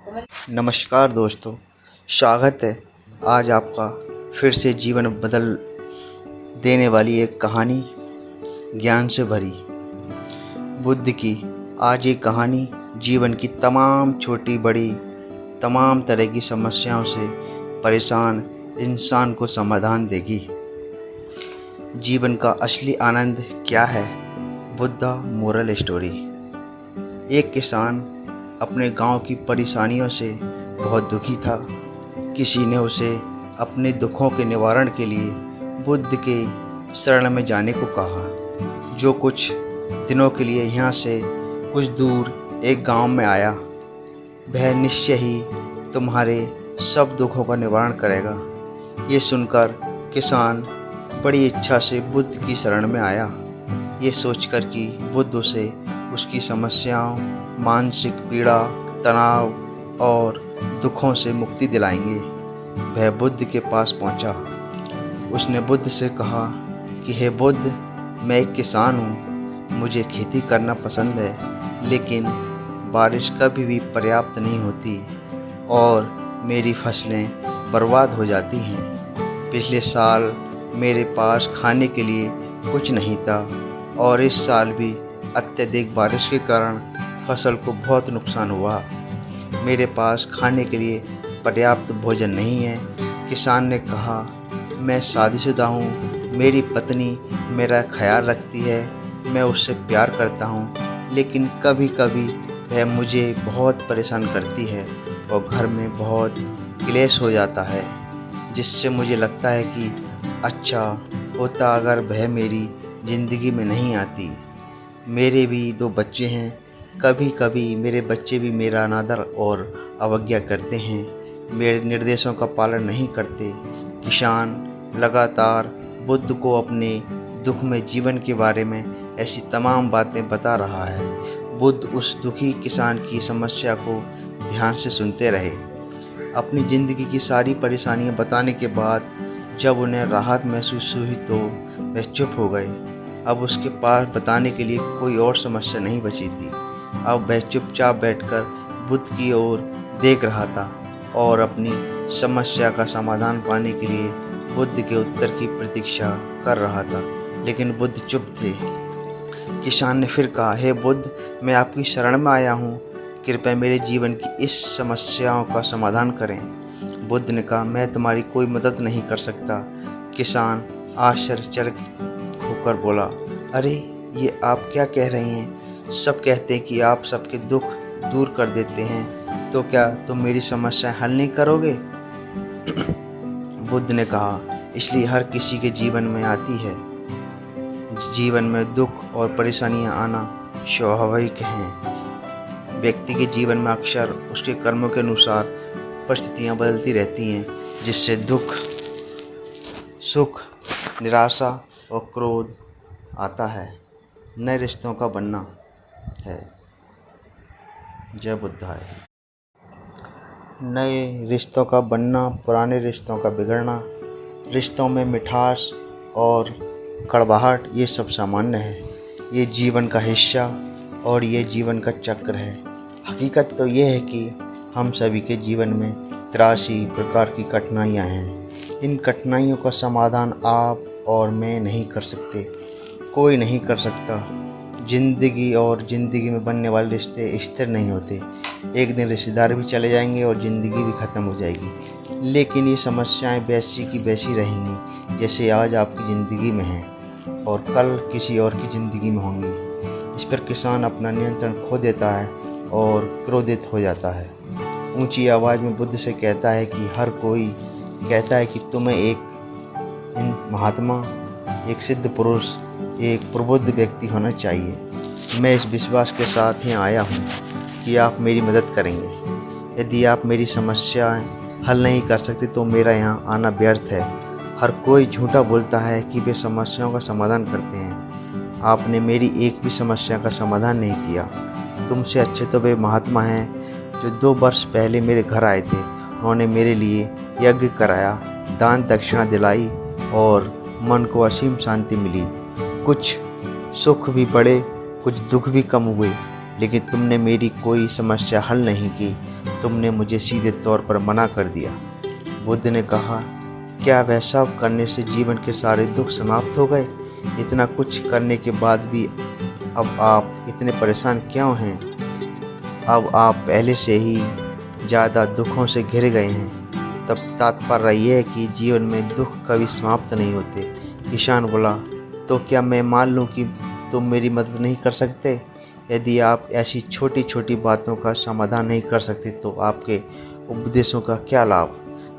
नमस्कार दोस्तों, स्वागत है आज आपका फिर से जीवन बदल देने वाली एक कहानी ज्ञान से भरी बुद्ध की। आज ये कहानी जीवन की तमाम छोटी बड़ी तमाम तरह की समस्याओं से परेशान इंसान को समाधान देगी। जीवन का असली आनंद क्या है? Buddha moral story. एक किसान अपने गांव की परेशानियों से बहुत दुखी था। किसी ने उसे अपने दुखों के निवारण के लिए बुद्ध के शरण में जाने को कहा, जो कुछ दिनों के लिए यहाँ से कुछ दूर एक गांव में आया। वह निश्चय ही तुम्हारे सब दुखों का निवारण करेगा। ये सुनकर किसान बड़ी इच्छा से बुद्ध की शरण में आया, ये सोचकर कि बुद्ध उसे उसकी समस्याओं, मानसिक पीड़ा, तनाव और दुखों से मुक्ति दिलाएंगे। वह बुद्ध के पास पहुंचा। उसने बुद्ध से कहा कि हे बुद्ध, मैं एक किसान हूँ, मुझे खेती करना पसंद है, लेकिन बारिश कभी भी पर्याप्त नहीं होती और मेरी फसलें बर्बाद हो जाती हैं। पिछले साल मेरे पास खाने के लिए कुछ नहीं था और इस साल भी अत्यधिक बारिश के कारण फसल को बहुत नुकसान हुआ। मेरे पास खाने के लिए पर्याप्त भोजन नहीं है। किसान ने कहा, मैं शादीशुदा हूँ, मेरी पत्नी मेरा ख्याल रखती है, मैं उससे प्यार करता हूँ, लेकिन कभी कभी वह मुझे बहुत परेशान करती है और घर में बहुत क्लेश हो जाता है, जिससे मुझे लगता है कि अच्छा होता अगर वह मेरी ज़िंदगी में नहीं आती। मेरे भी 2 बच्चे हैं, कभी कभी मेरे बच्चे भी मेरा अनादर और अवज्ञा करते हैं, मेरे निर्देशों का पालन नहीं करते। किसान लगातार बुद्ध को अपने दुख में जीवन के बारे में ऐसी तमाम बातें बता रहा है। बुद्ध उस दुखी किसान की समस्या को ध्यान से सुनते रहे। अपनी ज़िंदगी की सारी परेशानियां बताने के बाद जब उन्हें राहत महसूस हुई तो वह चुप हो गए। अब उसके पास बताने के लिए कोई और समस्या नहीं बची थी। अब वह चुपचाप बैठकर बुद्ध की ओर देख रहा था और अपनी समस्या का समाधान पाने के लिए बुद्ध के उत्तर की प्रतीक्षा कर रहा था, लेकिन बुद्ध चुप थे। किसान ने फिर कहा, हे बुद्ध, मैं आपकी शरण में आया हूँ, कृपया मेरे जीवन की इस समस्याओं का समाधान करें। बुद्ध ने कहा, मैं तुम्हारी कोई मदद नहीं कर सकता। किसान आश्चर्यचकित होकर बोला, अरे ये आप क्या कह रहे हैं? सब कहते हैं कि आप सबके दुख दूर कर देते हैं, तो क्या तुम मेरी समस्याएं हल नहीं करोगे? बुद्ध ने कहा, इसलिए हर किसी के जीवन में आती है। जीवन में दुख और परेशानियां आना स्वाभाविक हैं। व्यक्ति के जीवन में अक्सर उसके कर्मों के अनुसार परिस्थितियां बदलती रहती हैं, जिससे दुख, सुख, निराशा और क्रोध आता है। नए रिश्तों का बनना है। जय बुद्धाय। नए रिश्तों का बनना, पुराने रिश्तों का बिगड़ना, रिश्तों में मिठास और कड़वाहट, ये सब सामान्य है। ये जीवन का हिस्सा और ये जीवन का चक्र है। हकीकत तो ये है कि हम सभी के जीवन में 83 प्रकार की कठिनाइयाँ हैं। इन कठिनाइयों का समाधान आप और मैं नहीं कर सकते, कोई नहीं कर सकता। ज़िंदगी और ज़िंदगी में बनने वाले रिश्ते स्थिर नहीं होते। एक दिन रिश्तेदार भी चले जाएंगे और ज़िंदगी भी ख़त्म हो जाएगी, लेकिन ये समस्याएं वैसी की वैसी रहेंगी जैसे आज आपकी ज़िंदगी में हैं और कल किसी और की ज़िंदगी में होंगी। इस पर किसान अपना नियंत्रण खो देता है और क्रोधित हो जाता है। ऊंची आवाज़ में बुद्ध से कहता है कि हर कोई कहता है कि तुम्हें एक महात्मा, एक सिद्ध पुरुष, एक प्रबुद्ध व्यक्ति होना चाहिए। मैं इस विश्वास के साथ ही आया हूँ कि आप मेरी मदद करेंगे। यदि आप मेरी समस्याएं हल नहीं कर सकते तो मेरा यहाँ आना व्यर्थ है। हर कोई झूठा बोलता है कि वे समस्याओं का समाधान करते हैं। आपने मेरी एक भी समस्या का समाधान नहीं किया। तुमसे अच्छे तो वे महात्मा हैं जो 2 वर्ष पहले मेरे घर आए थे। उन्होंने मेरे लिए यज्ञ कराया, दान दक्षिणा दिलाई और मन को असीम शांति मिली। कुछ सुख भी बढ़े, कुछ दुख भी कम हुए, लेकिन तुमने मेरी कोई समस्या हल नहीं की। तुमने मुझे सीधे तौर पर मना कर दिया। बुद्ध ने कहा, क्या वह सब करने से जीवन के सारे दुख समाप्त हो गए? इतना कुछ करने के बाद भी अब आप इतने परेशान क्यों हैं? अब आप पहले से ही ज़्यादा दुखों से घिर गए हैं। तब तात्पर्य यह है कि जीवन में दुख कभी समाप्त नहीं होते। किसान बोला, तो क्या मैं मान लूँ कि तुम मेरी मदद नहीं कर सकते? यदि आप ऐसी छोटी छोटी बातों का समाधान नहीं कर सकते तो आपके उपदेशों का क्या लाभ?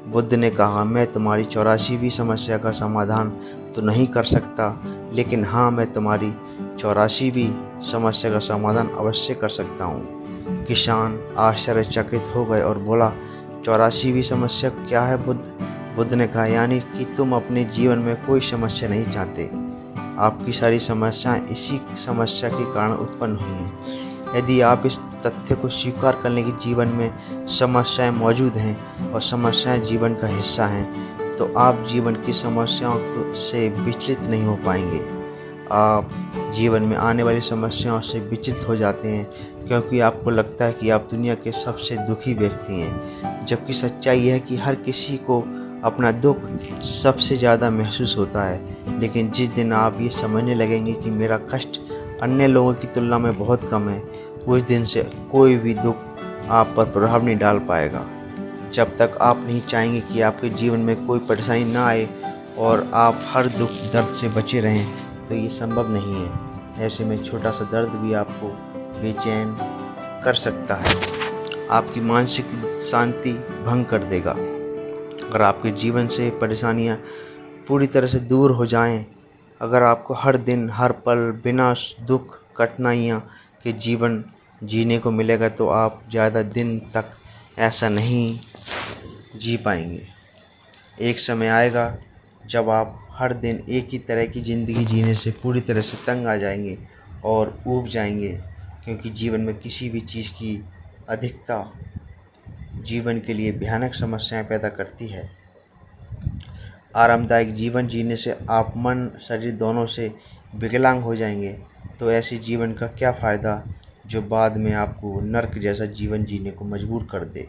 बुद्ध ने कहा, मैं तुम्हारी 84वीं समस्या का समाधान तो नहीं कर सकता, लेकिन हाँ, मैं तुम्हारी 84वीं समस्या का समाधान अवश्य कर सकता हूँ। किसान आश्चर्यचकित हो गए और बोला, 84वीं समस्या क्या है बुद्ध? बुद्ध ने कहा, यानी कि तुम अपने जीवन में कोई समस्या नहीं चाहते। आपकी सारी समस्याएं इसी समस्या के कारण उत्पन्न हुई हैं। यदि आप इस तथ्य को स्वीकार कर लें कि जीवन में समस्याएं मौजूद हैं और समस्याएं जीवन का हिस्सा हैं, तो आप जीवन की समस्याओं से विचलित नहीं हो पाएंगे। आप जीवन में आने वाली समस्याओं से विचलित हो जाते हैं क्योंकि आपको लगता है कि आप दुनिया के सबसे दुखी व्यक्ति हैं, जबकि सच्चाई यह है कि हर किसी को अपना दुख सबसे ज़्यादा महसूस होता है। लेकिन जिस दिन आप ये समझने लगेंगे कि मेरा कष्ट अन्य लोगों की तुलना में बहुत कम है, उस दिन से कोई भी दुख आप पर प्रभाव नहीं डाल पाएगा। जब तक आप नहीं चाहेंगे कि आपके जीवन में कोई परेशानी ना आए और आप हर दुख दर्द से बचे रहें, तो ये संभव नहीं है। ऐसे में छोटा सा दर्द भी आपको बेचैन कर सकता है, आपकी मानसिक शांति भंग कर देगा। अगर आपके जीवन से परेशानियां पूरी तरह से दूर हो जाएं, अगर आपको हर दिन हर पल बिना दुख कठिनाइयां के जीवन जीने को मिलेगा, तो आप ज़्यादा दिन तक ऐसा नहीं जी पाएंगे। एक समय आएगा जब आप हर दिन एक ही तरह की ज़िंदगी जीने से पूरी तरह से तंग आ जाएंगे और ऊब जाएंगे, क्योंकि जीवन में किसी भी चीज़ की अधिकता जीवन के लिए भयानक समस्याएं पैदा करती है। आरामदायक जीवन जीने से आप मन शरीर दोनों से विकलांग हो जाएंगे, तो ऐसे जीवन का क्या फ़ायदा जो बाद में आपको नर्क जैसा जीवन जीने को मजबूर कर दे।